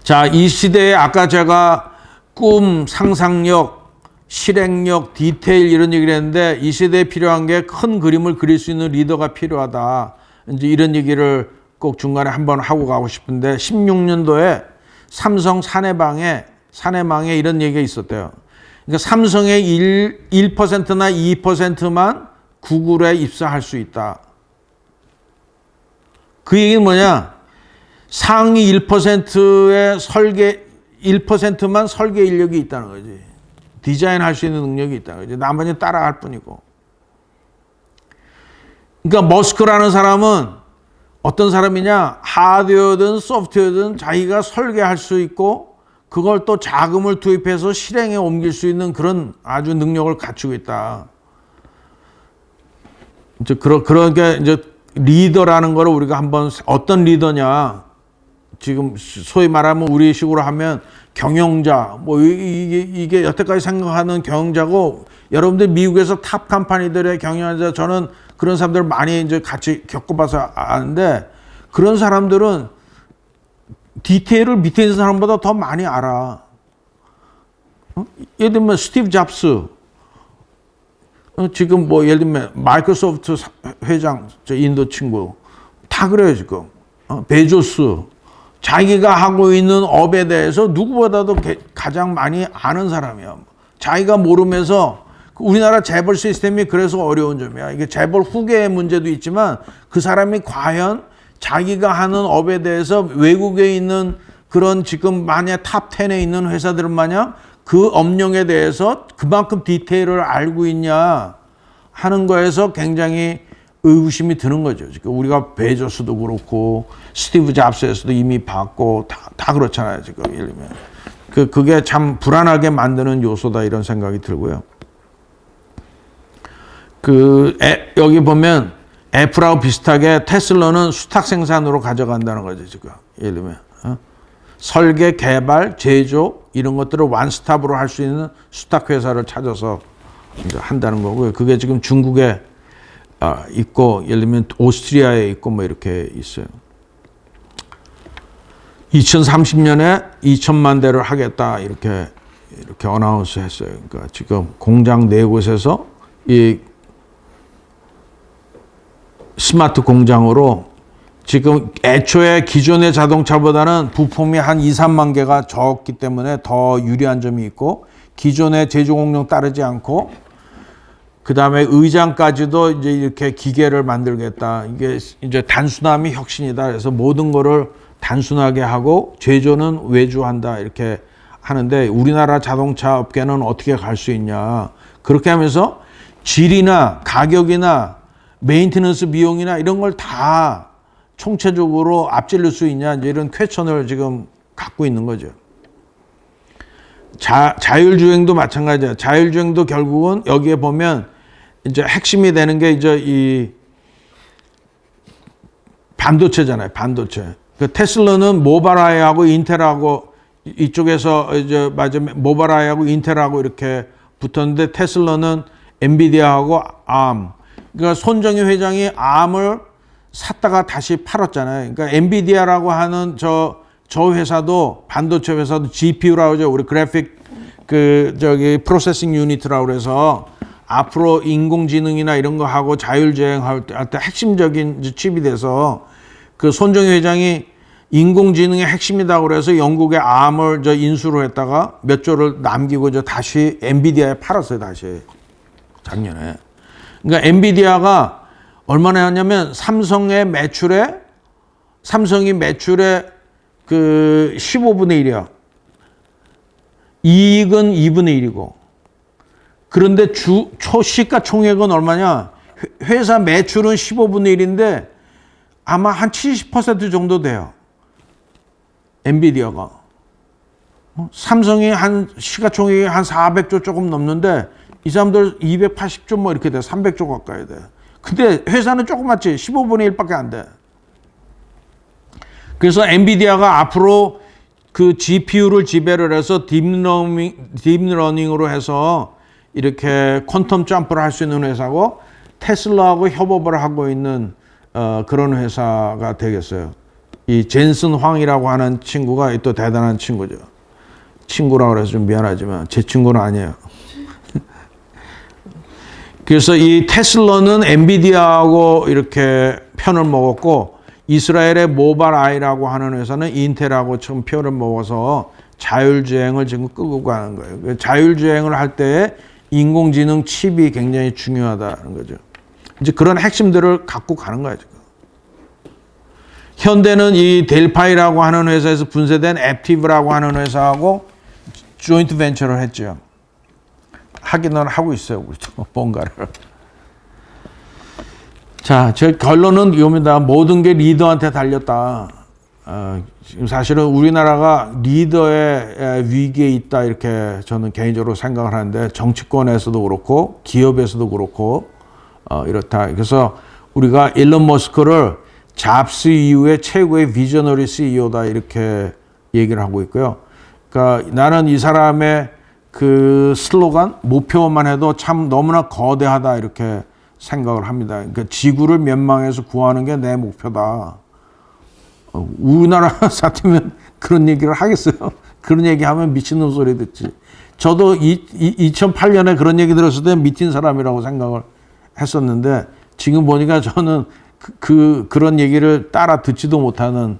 자, 이 시대에 아까 제가 꿈, 상상력, 실행력, 디테일 이런 얘기를 했는데 이 시대에 필요한 게 큰 그림을 그릴 수 있는 리더가 필요하다. 이제 이런 얘기를 꼭 중간에 한번 하고 가고 싶은데 16년도에 삼성 사내망에 이런 얘기가 있었대요. 그러니까 삼성의 1%나 2%만 구글에 입사할 수 있다. 그 얘기는 뭐냐? 상위 1%의 1%만 설계 인력이 있다는 거지. 디자인할 수 있는 능력이 있다는 거지. 나머지는 따라갈 뿐이고. 그러니까 머스크라는 사람은 어떤 사람이냐? 하드웨어든 소프트웨어든 자기가 설계할 수 있고 그걸 또 자금을 투입해서 실행에 옮길 수 있는 그런 아주 능력을 갖추고 있다. 이제 그러니까 이제 리더라는 거를 우리가 한번 어떤 리더냐? 지금 소위 말하면 우리식으로 하면 경영자, 뭐 이게 여태까지 생각하는 경영자고 여러분들 미국에서 탑 컴퍼니들의 경영자 저는 그런 사람들 많이 이제 같이 겪어봐서 아는데 그런 사람들은 디테일을 밑에 있는 사람보다 더 많이 알아. 예를 들면 스티브 잡스, 지금 뭐 예를 들면 마이크로소프트 회장, 저 인도 친구 다 그래요 지금. 베조스. 자기가 하고 있는 업에 대해서 누구보다도 가장 많이 아는 사람이야. 자기가 모르면서 우리나라 재벌 시스템이 그래서 어려운 점이야. 이게 재벌 후계의 문제도 있지만 그 사람이 과연 자기가 하는 업에 대해서 외국에 있는 그런 지금 만약 탑 10에 있는 회사들 마냥 그 업령에 대해서 그만큼 디테일을 알고 있냐 하는 거에서 굉장히 의구심이 드는 거죠. 지금 우리가 베조스도 그렇고 스티브 잡스에서도 이미 봤고 다 그렇잖아요. 지금 예를 들면 그게 참 불안하게 만드는 요소다 이런 생각이 들고요. 여기 보면 애플하고 비슷하게 테슬라는 수탁 생산으로 가져간다는 거죠. 지금 예를 들면 설계, 개발, 제조 이런 것들을 원스톱으로 할 수 있는 수탁 회사를 찾아서 이제 한다는 거고요. 그게 지금 중국에 있고 예를 들면 오스트리아에 있고 뭐 이렇게 있어요. 2030년에 2천만 대를 하겠다 이렇게 어나운스 했어요. 그러니까 지금 공장 네 곳에서 이 스마트 공장으로 지금 애초에 기존의 자동차보다는 부품이 한 2, 3만 개가 적기 때문에 더 유리한 점이 있고 기존의 제조 공정 따르지 않고 그 다음에 의장까지도 이제 이렇게 기계를 만들겠다. 이게 이제 단순함이 혁신이다. 그래서 모든 거를 단순하게 하고 제조는 외주한다. 이렇게 하는데 우리나라 자동차 업계는 어떻게 갈 수 있냐. 그렇게 하면서 질이나 가격이나 메인테넌스 비용이나 이런 걸 다 총체적으로 앞질릴 수 있냐. 이제 이런 퀘스천을 지금 갖고 있는 거죠. 자율주행도 마찬가지야. 자율주행도 결국은 여기에 보면 이제 핵심이 되는 게 이제 이 반도체잖아요. 반도체. 그 테슬라는 모바라이하고 인텔하고 이쪽에서 이제 모바라이하고 인텔하고 이렇게 붙었는데 테슬라는 엔비디아하고 암. 그러니까 손정희 회장이 암을 샀다가 다시 팔았잖아요. 그러니까 엔비디아라고 하는 저 회사도 반도체 회사도 GPU라고 하죠. 우리 그래픽 프로세싱 유닛이라고 그래서 앞으로 인공지능이나 이런 거 하고 자율주행할 때 핵심적인 칩이 돼서 그 손정희 회장이 인공지능의 핵심이다고 그래서 영국의 암을 인수를 했다가 몇 조를 남기고 다시 엔비디아에 팔았어요. 다시 작년에. 그러니까 엔비디아가 얼마나 했냐면 삼성이 매출의 그 15분의 1이야. 이익은 2분의 1이고. 그런데 시가총액은 얼마냐? 회사 매출은 15분의 1인데 아마 한 70% 정도 돼요. 엔비디아가. 삼성이 한 시가총액이 한 400조 조금 넘는데 이 사람들 280조 뭐 이렇게 돼. 300조 가까이 돼. 근데 회사는 조그맣지. 15분의 1밖에 안 돼. 그래서 엔비디아가 앞으로 그 GPU를 지배를 해서 딥러닝으로 해서 이렇게 퀀텀 점프를 할 수 있는 회사고 테슬라하고 협업을 하고 있는 그런 회사가 되겠어요. 이 젠슨 황이라고 하는 친구가 또 대단한 친구죠. 친구라 그래서 좀 미안하지만 제 친구는 아니에요. 그래서 이 테슬라는 엔비디아하고 이렇게 편을 먹었고 이스라엘의 모바라이라고 하는 회사는 인텔하고 지금 편을 먹어서 자율주행을 지금 끌고 가는 거예요. 자율주행을 할 때 인공지능 칩이 굉장히 중요하다는 거죠. 이제 그런 핵심들을 갖고 가는 거예요, 지금. 현대는 이 델파이라고 하는 회사에서 분쇄된 앱티브라고 하는 회사하고 조인트 벤처를 했죠. 하기는 하고 있어요, 우리도 뭔가를. 자, 제 결론은 이겁니다. 모든 게 리더한테 달렸다. 지금 사실은 우리나라가 리더의 위기에 있다 이렇게 저는 개인적으로 생각을 하는데 정치권에서도 그렇고 기업에서도 그렇고 이렇다. 그래서 우리가 일론 머스크를 잡스 이후에 최고의 비저너리 CEO다 이렇게 얘기를 하고 있고요. 그러니까 나는 이 사람의 그 슬로건, 목표만 해도 참 너무나 거대하다 이렇게 생각을 합니다. 그러니까 지구를 멸망해서 구하는 게 내 목표다. 우리나라 사태면 그런 얘기를 하겠어요. 그런 얘기하면 미친놈 소리 듣지. 저도 2008년에 그런 얘기 들었을 때 미친 사람이라고 생각을 했었는데 지금 보니까 저는 그런 얘기를 따라 듣지도 못하는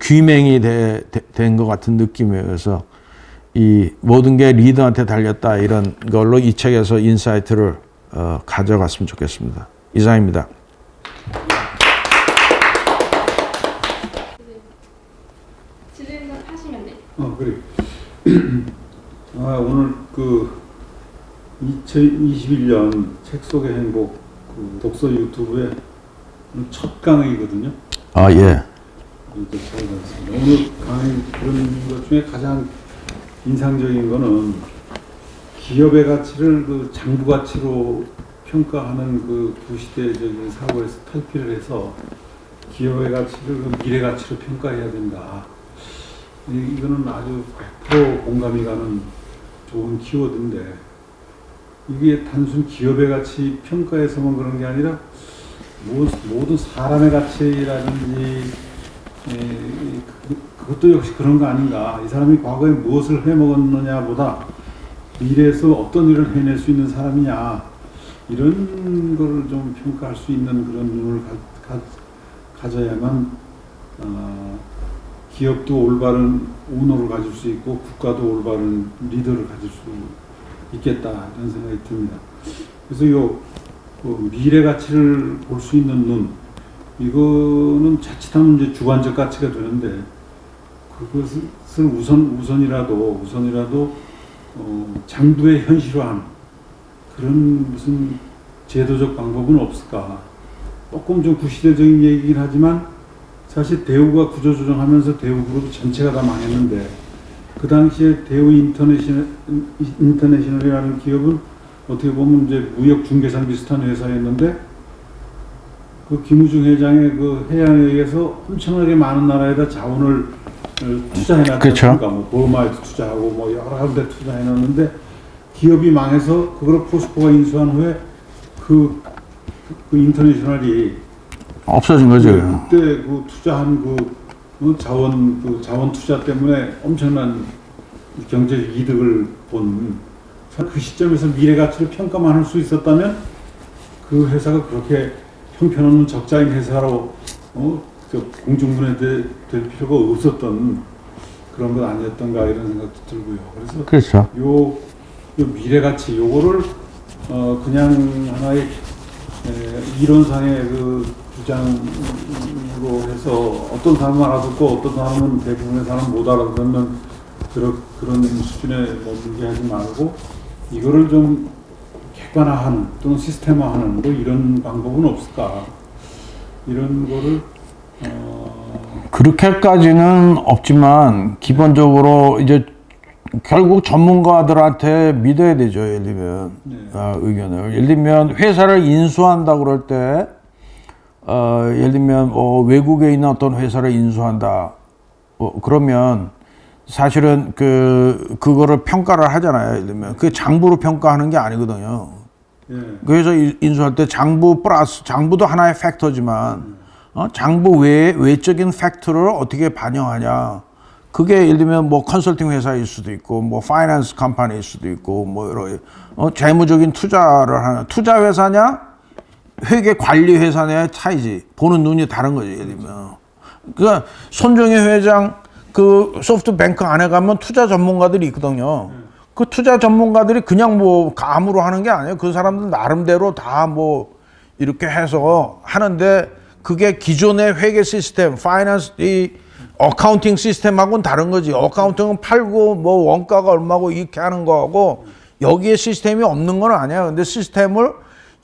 귀맹이 된 것 같은 느낌이에요. 그래서 이 모든 게 리더한테 달렸다 이런 걸로 이 책에서 인사이트를 가져갔으면 좋겠습니다. 이상입니다. 질문 하시면 돼요. 그래. 오늘 그 2021년 책 속의 행복 그 독서 유튜브의 첫 강의거든요. 아, 예. 잘 들었습니다. 오늘 강의 그런 것 중에 가장 인상적인 거는 기업의 가치를 그 장부 가치로 평가하는 그 구시대적인 사고에서 탈피를 해서 기업의 가치를 그 미래 가치로 평가해야 된다. 이거는 아주 100% 공감이 가는 좋은 키워드인데 이게 단순 기업의 가치 평가에서만 그런 게 아니라 모든 사람의 가치라든지 그것도 역시 그런 거 아닌가. 이 사람이 과거에 무엇을 해먹었느냐보다 미래에서 어떤 일을 해낼 수 있는 사람이냐 이런 거를 좀 평가할 수 있는 그런 눈을 가져야만 기업도 올바른 오너를 가질 수 있고 국가도 올바른 리더를 가질 수 있겠다 이런 생각이 듭니다. 그래서 미래 가치를 볼 수 있는 눈 이거는 자칫하면 이제 주관적 가치가 되는데 그것을 우선이라도 장부에 현실화한 그런 무슨 제도적 방법은 없을까? 조금 좀 구시대적인 얘기긴 하지만 사실 대우가 구조조정하면서 대우 그룹 전체가 다 망했는데 그 당시에 대우 인터내셔널이라는 기업은 어떻게 보면 이제 무역 중개상 비슷한 회사였는데 그 김우중 회장의 그 해안에 의해서 엄청나게 많은 나라에다 자원을 투자해놨다. 그렇죠. 뭐 버마에도 투자하고 뭐 여러 데 투자해놨는데 기업이 망해서 그걸 포스코가 인수한 후에 그 인터내셔널이 없어진 거죠. 그때 그 투자한 자원 투자 때문에 엄청난 경제적 이득을 본 그 시점에서 미래 가치를 평가만 할 수 있었다면 그 회사가 그렇게 형편없는 적자인 회사로 공중분해 될 필요가 없었던 그런 건 아니었던가 이런 생각도 들고요. 그래서 그렇죠. 요 미래 가치 요거를 그냥 하나의 이론상의 그 주장으로 해서 어떤 사람은 알아듣고 어떤 사람은 대부분의 사람은 못 알아듣는 그런 수준에 머물게 하지 말고 이거를 좀 객관화하는 또는 시스템화하는 뭐 이런 방법은 없을까 이런 거를 그렇게까지는 없지만 기본적으로 이제 결국 전문가들한테 믿어야 되죠. 예를 들면 의견을. 예를 들면 회사를 인수한다 그럴 때 예를 들면 외국에 있는 어떤 회사를 인수한다. 그러면 사실은 그거를 평가를 하잖아요. 예를 들면 그 장부로 평가하는 게 아니거든요. 그 회사 인수할 때 장부도 하나의 팩터지만 장부 외적인 팩트를 어떻게 반영하냐. 그게 예를 들면 뭐 컨설팅 회사일 수도 있고, 뭐 파이낸스 컴퍼니일 수도 있고, 뭐 여러 재무적인 투자를 하는 투자 회사냐, 회계 관리 회사냐의 차이지. 보는 눈이 다른 거지. 예를 들면 그러니까 손정혜 회장 그 소프트뱅크 안에 가면 투자 전문가들이 있거든요. 그 투자 전문가들이 그냥 뭐 감으로 하는 게 아니에요. 그 사람들 나름대로 다 뭐 이렇게 해서 하는데 그게 기존의 회계 시스템, 파이낸스 이 어카운팅 시스템하고는 다른 거지. 어카운팅은 팔고 뭐 원가가 얼마고 이렇게 하는 거하고 여기에 시스템이 없는 건 아니야. 근데 시스템을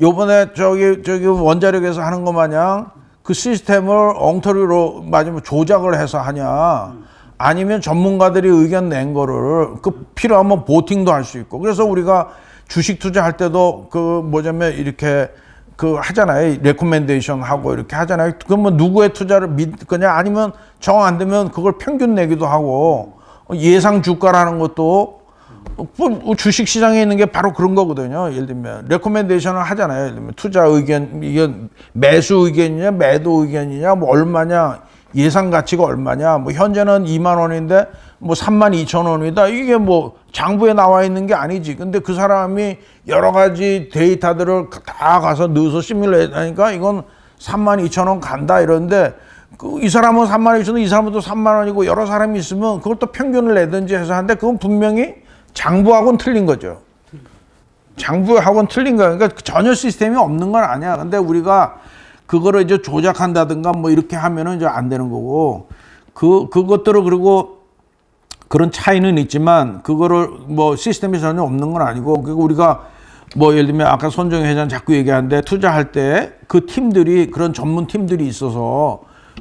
요번에 저기 원자력에서 하는 것 마냥 그 시스템을 엉터리로 맞으면 조작을 해서 하냐. 아니면 전문가들이 의견 낸 거를 그 필요하면 보팅도 할 수 있고. 그래서 우리가 주식 투자할 때도 그 뭐냐면 이렇게 그 하잖아요. 레코멘데이션 하고 이렇게 하잖아요. 그러면 누구의 투자를 믿 거냐 아니면 정 안 되면 그걸 평균 내기도 하고 예상 주가라는 것도 주식 시장에 있는 게 바로 그런 거거든요. 예를 들면 레코멘데이션을 하잖아요. 예를 들면 투자 의견 이게 매수 의견이냐 매도 의견이냐 뭐 얼마냐 예상 가치가 얼마냐 뭐 현재는 2만 원인데 뭐 3만 2천 원이다. 이게 뭐 장부에 나와 있는 게 아니지. 근데 그 사람이 여러 가지 데이터들을 다 가서 넣어서 시뮬레이트 하니까 이건 3만 2천 원 간다 이러는데 이 사람은 3만 2천 원, 이 사람은 또 3만 원이고 여러 사람이 있으면 그걸 또 평균을 내든지 해서 하는데 그건 분명히 장부하고는 틀린 거죠. 장부하고는 틀린 거야. 그러니까 전혀 시스템이 없는 건 아니야. 근데 우리가 그거를 이제 조작한다든가 뭐 이렇게 하면은 이제 안 되는 거고 그것들을 그리고 그런 차이는 있지만 그거를 뭐 시스템이 전혀 없는 건 아니고 그리고 우리가 뭐 예를 들면 아까 손정혜 회장 자꾸 얘기하는데 투자할 때 그 팀들이 그런 전문 팀들이 있어서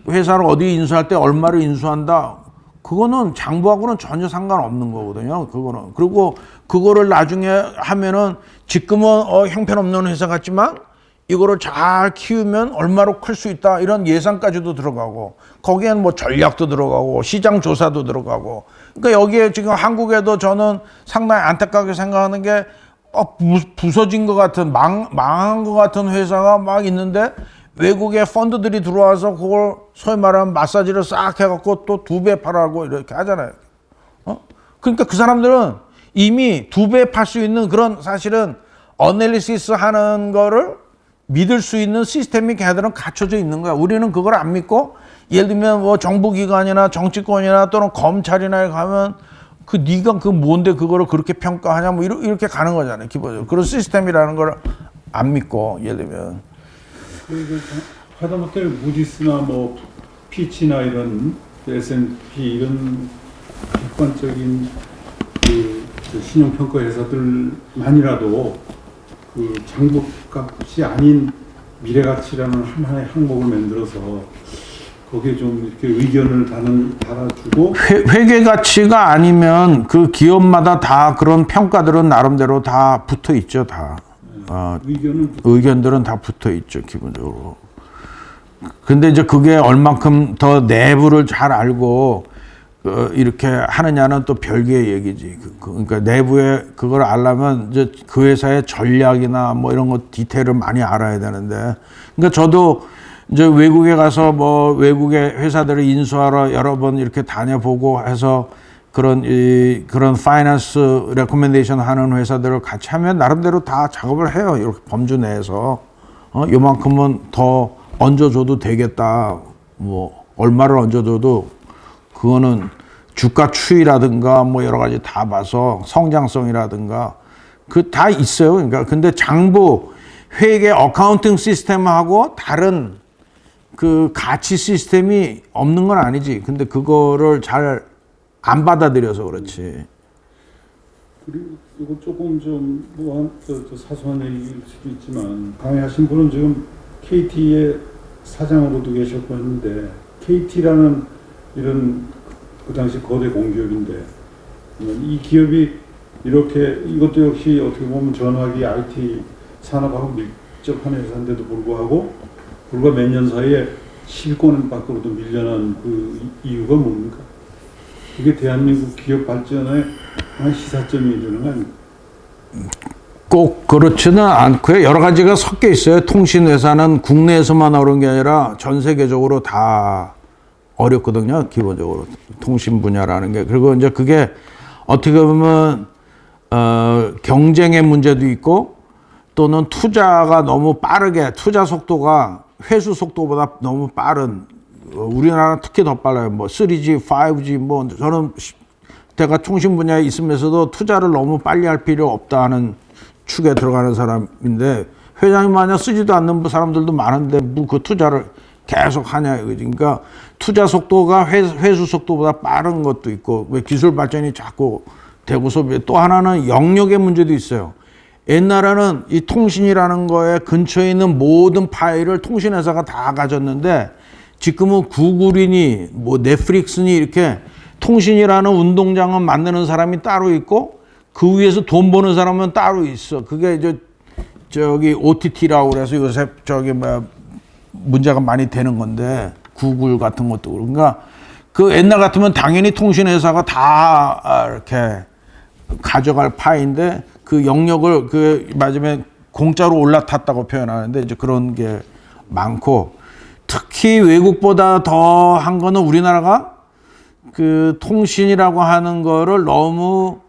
회사를 어디 인수할 때 얼마를 인수한다 그거는 장부하고는 전혀 상관없는 거거든요. 그거는 그리고 그거를 나중에 하면은 지금은 형편없는 회사 같지만 이거를 잘 키우면 얼마로 클 수 있다 이런 예상까지도 들어가고 거기엔 뭐 전략도 들어가고 시장 조사도 들어가고 그러니까 여기에 지금 한국에도 저는 상당히 안타깝게 생각하는 게 부서진 것 같은 망한 것 같은 회사가 막 있는데 외국의 펀드들이 들어와서 그걸 소위 말하면 마사지를 싹 해갖고 또 2배 팔아고 이렇게 하잖아요. 그러니까 그 사람들은 이미 2배 팔 수 있는 그런 사실은 어널리시스 하는 거를 믿을 수 있는 시스템이 걔들은 갖춰져 있는 거야. 우리는 그걸 안 믿고 예를 들면 뭐 정부기관이나 정치권이나 또는 검찰이나 가면 네가 그 뭔데 그거를 그렇게 평가하냐 뭐 이렇게 가는 거잖아요. 기본적으로 그런 시스템이라는 걸 안 믿고 예를 들면 하다못해 무디스나 뭐 피치나 이런 S&P 이런 객관적인 그 신용평가 회사들만이라도 그 장부값이 아닌 미래가치라는 하나의 항목을 만들어서 거기에 좀 이렇게 의견을 달아주고 회계 가치가 아니면 그 기업마다 다 그런 평가들은 나름대로 다 붙어 있죠. 다 의견들은 다 붙어 있죠. 기본적으로. 근데 이제 그게 얼만큼 더 내부를 잘 알고 이렇게 하느냐는 또 별개의 얘기지. 그러니까 내부에 그걸 알려면 이제 그 회사의 전략이나 뭐 이런 거 디테일을 많이 알아야 되는데. 그러니까 저도 이제 외국에 가서 뭐 외국의 회사들을 인수하러 여러 번 이렇게 다녀보고 해서 그런 파이낸스 레코멘데이션 하는 회사들을 같이 하면 나름대로 다 작업을 해요. 이렇게 범주 내에서 요만큼은 더 얹어줘도 되겠다. 뭐 얼마를 얹어줘도 그거는 주가 추이라든가 뭐 여러 가지 다 봐서 성장성이라든가 그 다 있어요. 그러니까 근데 장부 회계 어카운팅 시스템하고 다른 그 가치 시스템이 없는 건 아니지. 근데 그거를 잘 안 받아들여서 그렇지. 그리고 이거 조금 좀 뭐 사소한 얘기일 수도 있지만 강의하신 분은 지금 KT의 사장으로도 계셨고 했는데 KT라는 이런 그 당시 거대 공기업인데 이 기업이 이렇게 이것도 역시 어떻게 보면 전화기 IT 산업하고 밀접한 회사인데도 불구하고 불과 몇 년 사이에 10위권 밖으로도 밀려난 그 이유가 뭡니까? 이게 대한민국 기업 발전의 한 시사점이 되는 거 아닙니까? 꼭 그렇지는 않고요. 여러 가지가 섞여 있어요. 통신회사는 국내에서만 어려운 게 아니라 전 세계적으로 다 어렵거든요. 기본적으로 통신 분야라는 게. 그리고 이제 그게 어떻게 보면 경쟁의 문제도 있고 또는 투자가 너무 빠르게 투자 속도가 회수 속도보다 너무 빠른 우리나라는 특히 더 빨라요. 뭐 3G, 5G 뭐 저는 제가 통신 분야에 있으면서도 투자를 너무 빨리 할 필요 없다 하는 축에 들어가는 사람인데 회장님 만약 쓰지도 않는 사람들도 많은데 뭐 그 투자를 계속 하냐 이거지. 그러니까 투자 속도가 회수 속도보다 빠른 것도 있고 왜 기술 발전이 자꾸 되고 소비 또 하나는 영역의 문제도 있어요. 옛날에는 이 통신이라는 거에 근처에 있는 모든 파일을 통신회사가 다 가졌는데 지금은 구글이니 뭐 넷플릭스니 이렇게 통신이라는 운동장을 만드는 사람이 따로 있고 그 위에서 돈 버는 사람은 따로 있어. 그게 이제 저기 OTT라고 그래서 요새 저기 뭐 문제가 많이 되는 건데 구글 같은 것도 그런가 그 옛날 같으면 당연히 통신회사가 다 이렇게 가져갈 파인데 그 영역을 그 마지막에 공짜로 올라탔다고 표현하는데 이제 그런 게 많고 특히 외국보다 더 한 거는 우리나라가 그 통신이라고 하는 거를 너무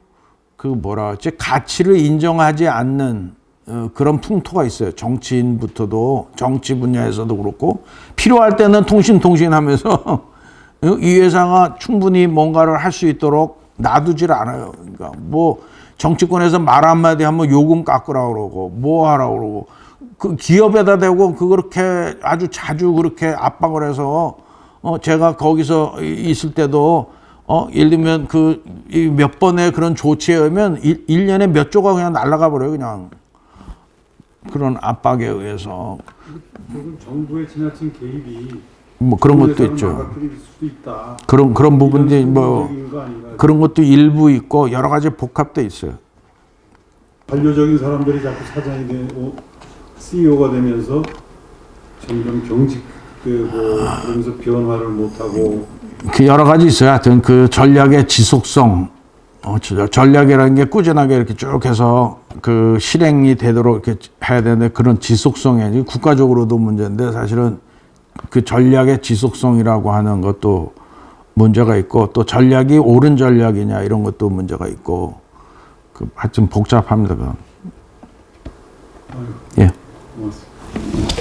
그 뭐라 그러지 가치를 인정하지 않는 그런 풍토가 있어요. 정치인부터도 정치 분야에서도 그렇고 필요할 때는 통신 하면서 이 회사가 충분히 뭔가를 할 수 있도록 놔두질 않아요. 그러니까 뭐 정치권에서 말 한마디 하면 요금 깎으라고 그러고 뭐 하라고 그러고 그 기업에다 대고 그렇게 아주 자주 그렇게 압박을 해서 제가 거기서 있을 때도 예를 들면 그 몇 번의 그런 조치에 의하면 1년에 몇 조가 그냥 날아가 버려요. 그냥 그런 압박에 의해서 정부의 지나친 개입이 뭐 그런 것도 있죠. 수도 있다. 그런 부분들이 뭐 그런 것도 일부 있고 여러 가지 복합돼 있어요. 반려적인 사람들이 자꾸 사장이 되고 CEO가 되면서 점점 경직 뭐 그러면서 변화를 못하고 그 여러 가지 있어요. 하여튼 그 전략의 지속성, 전략이라는 게 꾸준하게 이렇게 쭉 해서 그 실행이 되도록 이렇게 해야 되는데 그런 지속성이 국가적으로도 문제인데 사실은 그 전략의 지속성이라고 하는 것도 문제가 있고 또 전략이 옳은 전략이냐 이런 것도 문제가 있고 그 하여튼 복잡합니다. 그건. 아유, 예. 고맙습니다.